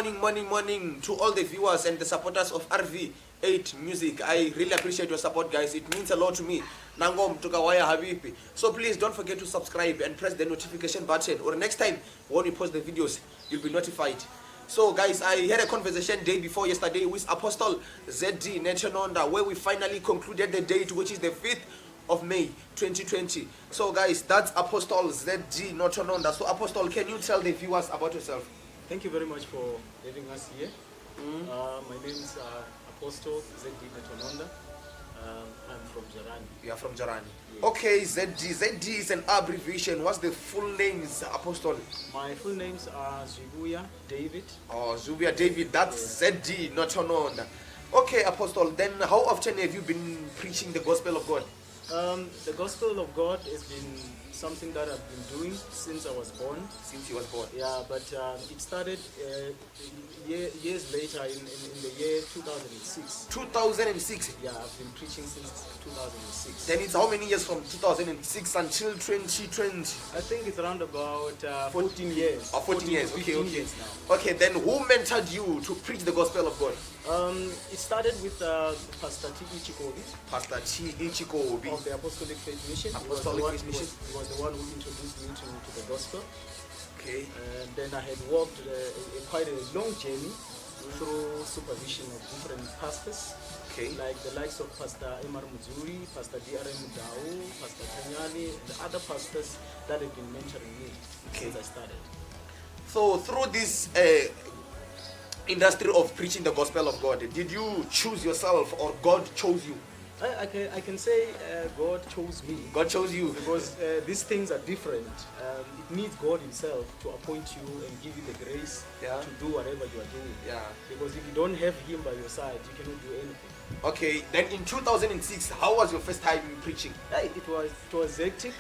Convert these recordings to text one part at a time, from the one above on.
morning to all the viewers and the supporters of RV8 Music. I really appreciate your support, guys. It means a lot to me. Nangom tukawaya habibi. So please don't forget to subscribe and press the notification button. Or next time when we post the videos, you'll be notified. So guys, I had a conversation day before yesterday with Apostle ZD Nechononda, where we finally concluded the date, which is the 5th of May 2020. So guys, that's Apostle ZD Nechononda. So Apostle, can you tell the viewers about yourself? Thank you very much for having us here. My name is Apostle ZD Nechononda. I'm from Jarani. You are from Jarani. Yes. Okay, ZD. ZD is an abbreviation. What's the full names, Apostle? My full names are Zubuya David. Oh, Zubia David. That's ZD Nechononda. Okay, Apostle. Then how often have you been preaching the gospel of God? The gospel of God has been something that I've been doing since I was born. Since you was born. Yeah, but it started years later in the year 2006. 2006. Yeah, I've been preaching since 2006. Then it's how many years from 2006 until 2020? I think it's around about 14 years. 14 years. 15 Okay. years now. Okay, then who mentored you to preach the gospel of God? It started with Pastor T.E. Chikobi Pastor T.E. Chikobi of the Apostolic Faith Mission. Apostolic Faith Mission. He was the one who introduced me to the gospel. Okay. And then I had walked quite a long journey through supervision of different pastors, Okay. like the likes of Pastor Emar Muzuri, Pastor D.R.M. Mudau, Pastor Tanyani, and the other pastors that have been mentoring me since I started. So through this industry of preaching the gospel of God, did you choose yourself or God chose you? I can say God chose me. God chose you. Because these things are different. It needs God Himself to appoint you and give you the grace Yeah. to do whatever you are doing. Yeah. Because if you don't have Him by your side, you cannot do anything. Okay. Then in 2006, how was your first time preaching? It was hectic.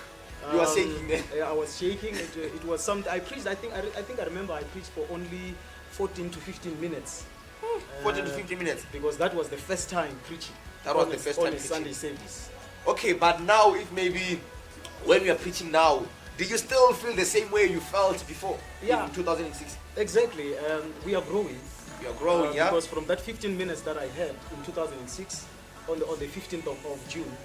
You were shaking. Yeah, I was shaking. It was something. I preached. I think I remember I preached for only 14 to 15 minutes. 14 to 15 minutes. Because that was the first time preaching. That was on the a- first on time a preaching. Sunday service. Okay, but now if maybe when you are preaching now, do you still feel the same way you felt before? Yeah. In 2006. Exactly. We are growing. You are growing, yeah. Because from that 15 minutes that I had in 2006, on the 15th of June,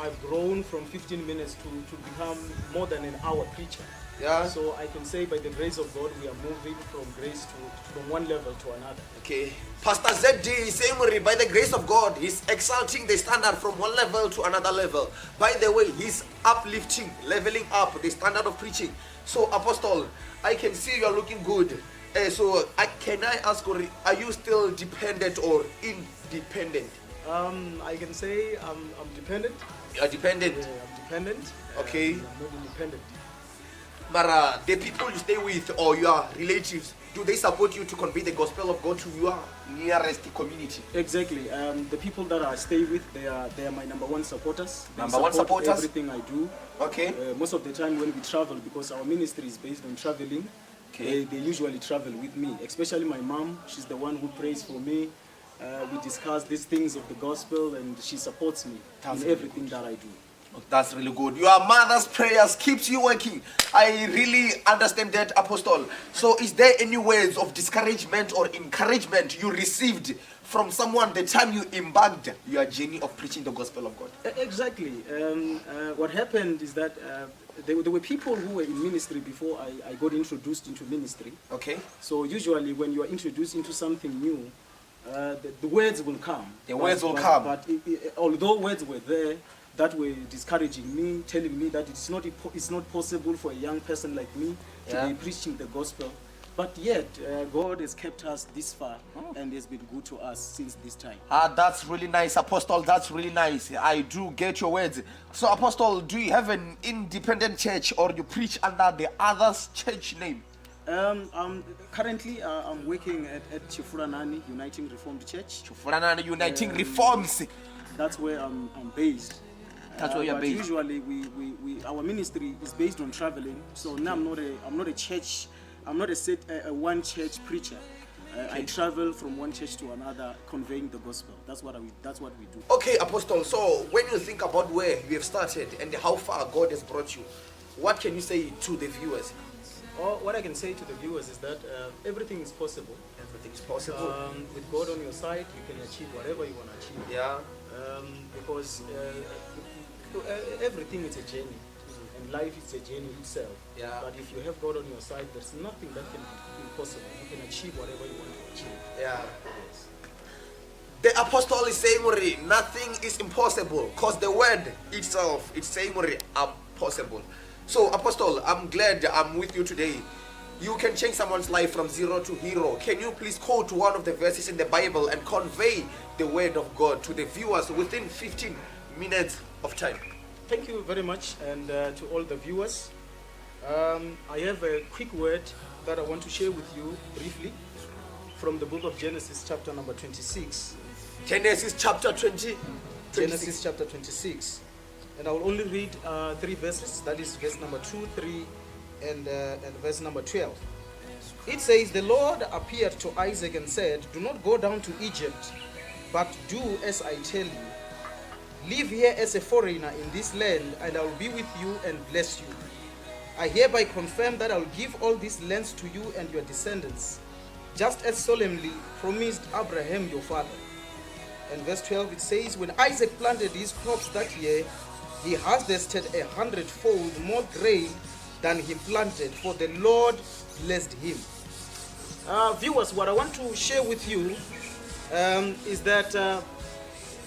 I've grown from 15 minutes to become more than an hour preacher. Yeah. So I can say by the grace of God, we are moving from grace from one level to another. Okay. Pastor ZD is saying by the grace of God, he's exalting the standard from one level to another level. By the way, he's uplifting, leveling up the standard of preaching. So Apostle, I can see you are looking good. Can I ask, are you still dependent or independent? I can say I'm dependent. You are dependent. Yeah, I'm dependent. Okay. I'm not independent. But the people you stay with or your relatives, do they support you to convey the gospel of God to your nearest community? Exactly. The people that I stay with, they are my number one supporters. They Number one support supporters? everything I do. Okay. Most of the time when we travel, because our ministry is based on traveling, Okay. they usually travel with me. Especially my mom. She's the one who prays for me. We discuss these things of the gospel, and she supports me That's in really everything that I do. That's really good. Your mother's prayers keeps you working. I really understand that, Apostle. So is there any words of discouragement or encouragement you received from someone the time you embarked your journey of preaching the gospel of God? Exactly. What happened is that there were people who were in ministry before I got introduced into ministry. Okay. So usually when you are introduced into something new, the words will come. The words will come. But although words were there that were discouraging me, telling me that it's not possible for a young person like me to be preaching the gospel. But yet, God has kept us this far and has been good to us since this time. That's really nice, Apostle. That's really nice. I do get your words. So, Apostle, do you have an independent church or you preach under the other's church name? Currently, I'm working at Chifuranani Uniting Reformed Church. Chifuranani Uniting Reforms. That's where I'm based. That's where you're but based. Usually, our ministry is based on traveling. So now I'm not a church. I'm not a one church preacher. I travel from one church to another, conveying the gospel. That's what we do. Okay, Apostle. So when you think about where you have started and how far God has brought you, what can you say to the viewers? What I can say to the viewers is that everything is possible. Everything is possible. With God on your side, you can achieve whatever you want to achieve. Yeah. Because everything is a journey, and life is a journey itself. Yeah. But if you have God on your side, there's nothing that can be impossible. You can achieve whatever you want to achieve. Yeah. Yes. The apostle is saying nothing is impossible, because the word itself is saying possible. So apostle, I'm glad I'm with you today. You can change someone's life from zero to hero. Can you please quote one of the verses in the Bible and convey the word of God to the viewers within 15 minutes of time? Thank you very much, and to all the viewers. I have a quick word that I want to share with you briefly from the book of Genesis, chapter number 26. Genesis chapter 20. Genesis chapter 26. And I will only read 3 verses. That is verse number 2, 3, and verse number 12. It says, "The Lord appeared to Isaac and said, 'Do not go down to Egypt, but do as I tell you. Live here as a foreigner in this land, and I will be with you and bless you. I hereby confirm that I will give all these lands to you and your descendants, just as solemnly promised Abraham your father.'" And verse 12, it says, "When Isaac planted his crops that year, he harvested 100-fold more grain than he planted, for the Lord blessed him." Viewers, what I want to share with you is that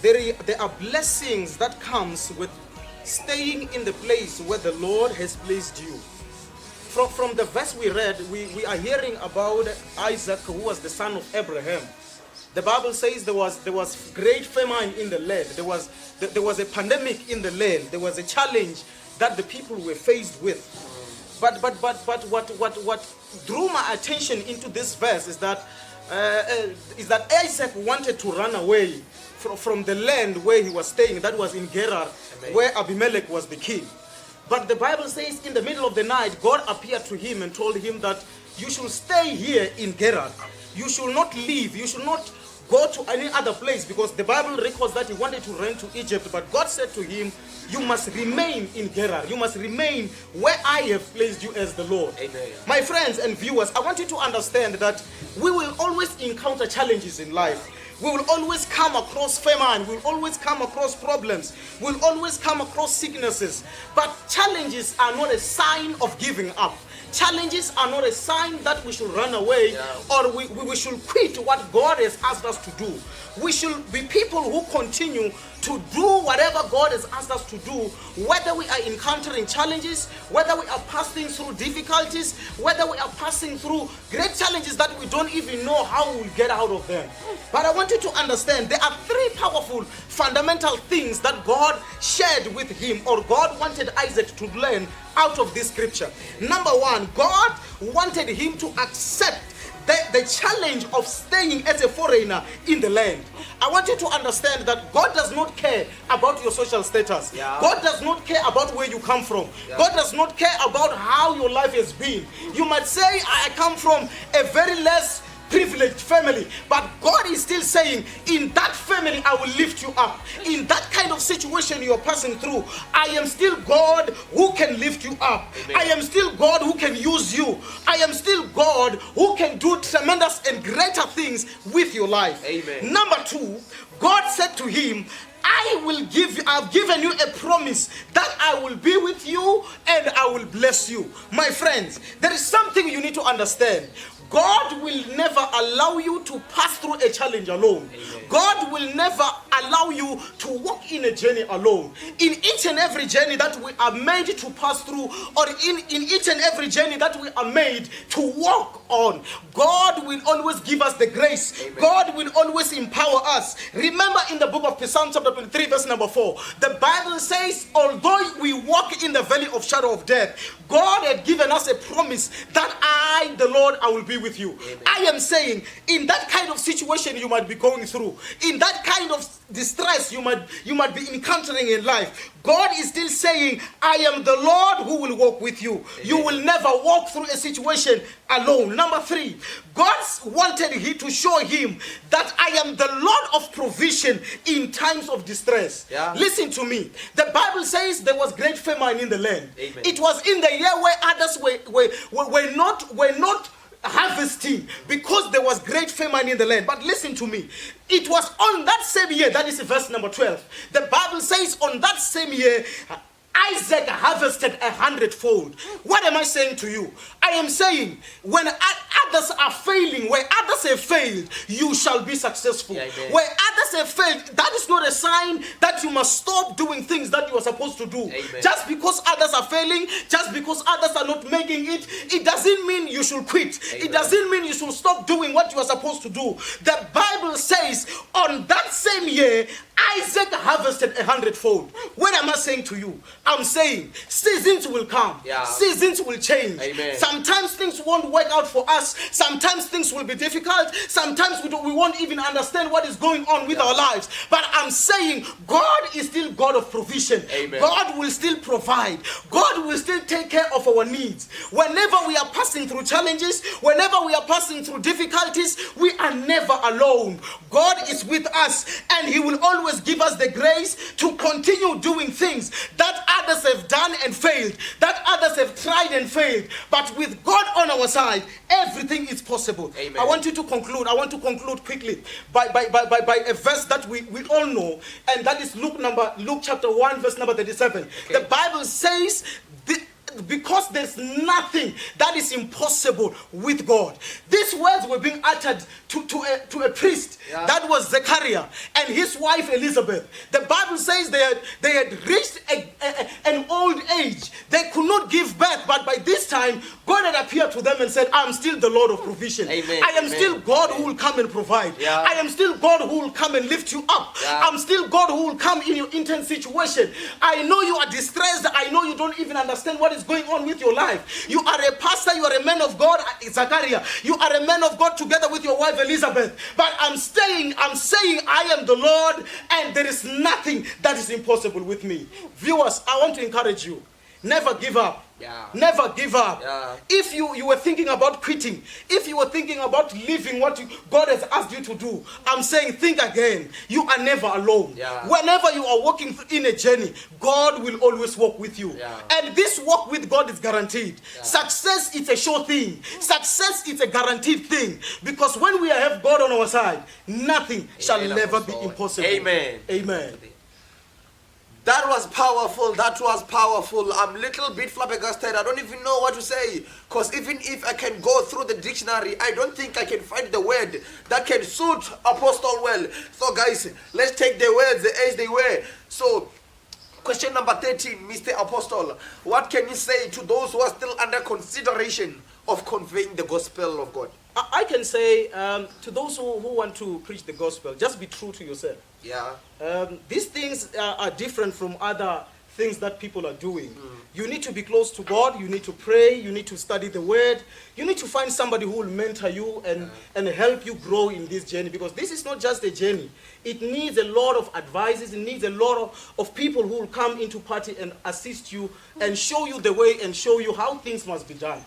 there are blessings that comes with staying in the place where the Lord has placed you. From the verse we read, we are hearing about Isaac, who was the son of Abraham. The Bible says there was great famine in the land. There was a pandemic in the land. There was a challenge that the people were faced with. But what drew my attention into this verse is that Isaac wanted to run away from the land where he was staying. That was in Gerar, where Abimelech was the king. But the Bible says in the middle of the night, God appeared to him and told him that you should stay here in Gerar. You should not leave. You should not go to any other place, because the Bible records that he wanted to run to Egypt, but God said to him, you must remain in Gerar. You must remain where I have placed you as the Lord. Amen. My friends and viewers, I want you to understand that we will always encounter challenges in life. We will always come across famine. We will always come across problems. We will always come across sicknesses. But challenges are not a sign of giving up. Challenges are not a sign that we should run away or we should quit what God has asked us to do. We should be people who continue to do whatever God has asked us to do, whether we are encountering challenges, whether we are passing through difficulties, whether we are passing through great challenges that we don't even know how we will get out of them. But I want you to understand there are 3 powerful fundamental things that God shared with him, or God wanted Isaac to learn out of this scripture. Number 1, God wanted him to accept the challenge of staying as a foreigner in the land. I want you to understand that God does not care about your social status. God does not care about where you come from. God does not care about how your life has been. You might say, I come from a very less privileged family, but God is still saying, in that family I will lift you up. In that kind of situation you're passing through, I am still God who can lift you up. Amen. I am still God who can use you. I am still God who can do tremendous and greater things with your life. Amen. Number 2, God said to him, I've given you a promise that I will be with you and I will bless you. My friends, there is something you need to understand. God will never allow you to pass through a challenge alone. Amen. God will never allow you to walk in a journey alone. In each and every journey that we are made to pass through, or in each and every journey that we are made to walk on, God will always give us the grace. Amen. God will always empower us. Remember in the book of Psalm chapter 23 verse number 4, the Bible says, although we walk in the valley of shadow of death, God had given us a promise that I, the Lord, I will be with you. Amen. I am saying, in that kind of situation you might be going through, in that kind of distress you might be encountering in life, God is still saying, I am the Lord who will walk with you. Amen. You will never walk through a situation alone. Number 3, God wanted to show him that I am the Lord of provision in times of distress. Yeah. Listen to me. The Bible says there was great famine in the land. Amen. It was in the year where others were not harvesting because there was great famine in the land. But listen to me. It was on that same year, that is verse number 12. The Bible says on that same year, Isaac harvested 100-fold. What am I saying to you? I am saying when others are failing, where others have failed, you shall be successful. Yeah, where others have failed, that is not a sign that you must stop doing things that you are supposed to do. Amen. Just because others are failing, just because others are not making it, it doesn't mean you should quit. Amen. It doesn't mean you should stop doing what you are supposed to do. The Bible says on that same year, Isaac harvested 100-fold. What am I saying to you? I'm saying seasons will come. Yeah. Seasons will change. Amen. Sometimes things won't work out for us. Sometimes things will be difficult. Sometimes we won't even understand what is going on with our lives. But I'm saying God is still God of provision. Amen. God will still provide. God will still take care of our needs. Whenever we are passing through challenges, whenever we are passing through difficulties, we are never alone. God is with us, and He will always give us the grace to continue doing things that others have done and failed, that others have tried and failed. But with God on our side, everything is possible. Amen. I want to conclude quickly by a verse that we all know, and that is Luke chapter 1, verse number 37. Okay. The Bible says, because there's nothing that is impossible with God. These words were being uttered to a priest. Yeah. That was Zechariah and his wife Elizabeth. The Bible says they had reached an old age. They could not give birth, but by this time God had appeared to them and said, I am still the Lord of provision. Amen. I am still God who will come and provide. Yeah. I am still God who will come and lift you up. Yeah. I'm still God who will come in your intense situation. I know you are distressed. I know you don't even understand what is going on with your life. You are a pastor, you are a man of God, Zachariah. You are a man of God together with your wife Elizabeth. But I'm saying I am the Lord, and there is nothing that is impossible with me. Viewers, I want to encourage you. Never give up. Yeah. Never give up. Yeah. If you were thinking about quitting, if you were thinking about leaving what God has asked you to do, I'm saying think again. You are never alone. Yeah. Whenever you are walking in a journey, God will always walk with you. Yeah. And this walk with God is guaranteed. Yeah. Success is a sure thing. Success is a guaranteed thing. Because when we have God on our side, nothing shall never be impossible. Amen. Amen. That was powerful. That was powerful. I'm a little bit flabbergasted. I don't even know what to say. Because even if I can go through the dictionary, I don't think I can find the word that can suit Apostle well. So guys, let's take the words as they were. So, question number 13, Mr. Apostle. What can you say to those who are still under consideration of conveying the gospel of God? I can say to those who want to preach the gospel, just be true to yourself. Yeah. These things are different from other things that people are doing. You need to be close to God. You need to pray. You need to study the word. You need to find somebody who will mentor you and help you grow in this journey, because this is not just a journey. It needs a lot of advices. It needs a lot of people who will come into party and assist you and show you the way and show you how things must be done.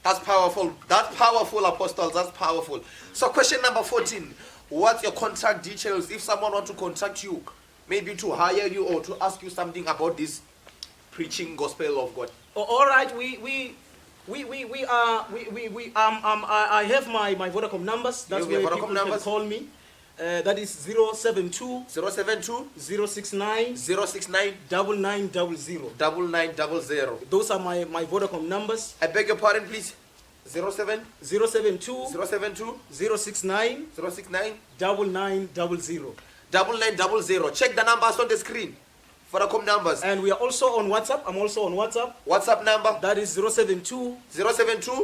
That's powerful. That's powerful, Apostles. That's powerful. So question number 14. What's your contact details if someone wants to contact you, maybe to hire you or to ask you something about this preaching gospel of God? All right, I have my Vodacom numbers. That's where people can call me. That is 072 069 9900. Those are my Vodacom numbers. I beg your pardon, please. 072 069 9900. 9900. Check the numbers on the screen. Vodacom numbers. And we are also on WhatsApp. I'm also on WhatsApp. WhatsApp number? That is 072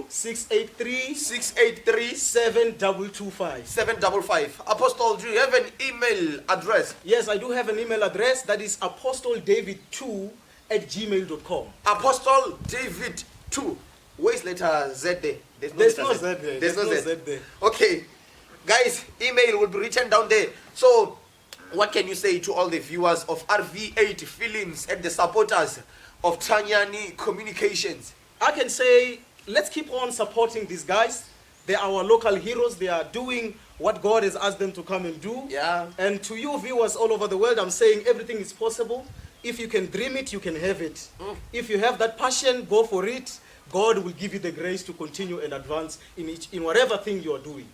683 7225. 755. Apostle, do you have an email address? Yes, I do have an email address. That is apostledavid2@gmail.com. Apostle David 2. Where's letter Z there? There's no Z there. There's no Z there. Okay. Guys, email will be written down there. So, what can you say to all the viewers of RV8 Films and the supporters of Tanyani Communications? I can say, let's keep on supporting these guys. They are our local heroes. They are doing what God has asked them to come and do. Yeah. And to you viewers all over the world, I'm saying everything is possible. If you can dream it, you can have it. If you have that passion, go for it. God will give you the grace to continue and advance in whatever thing you are doing.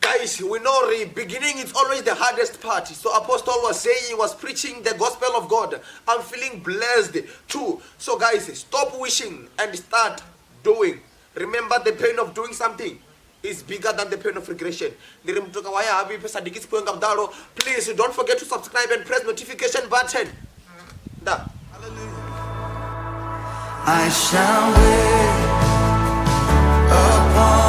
Guys, we know the beginning is always the hardest part. So Apostle was saying he was preaching the gospel of God. I'm feeling blessed too. So guys, stop wishing and start doing. Remember, the pain of doing something is bigger than the pain of regression. Please don't forget to subscribe and press notification button. Da. I shall wait upon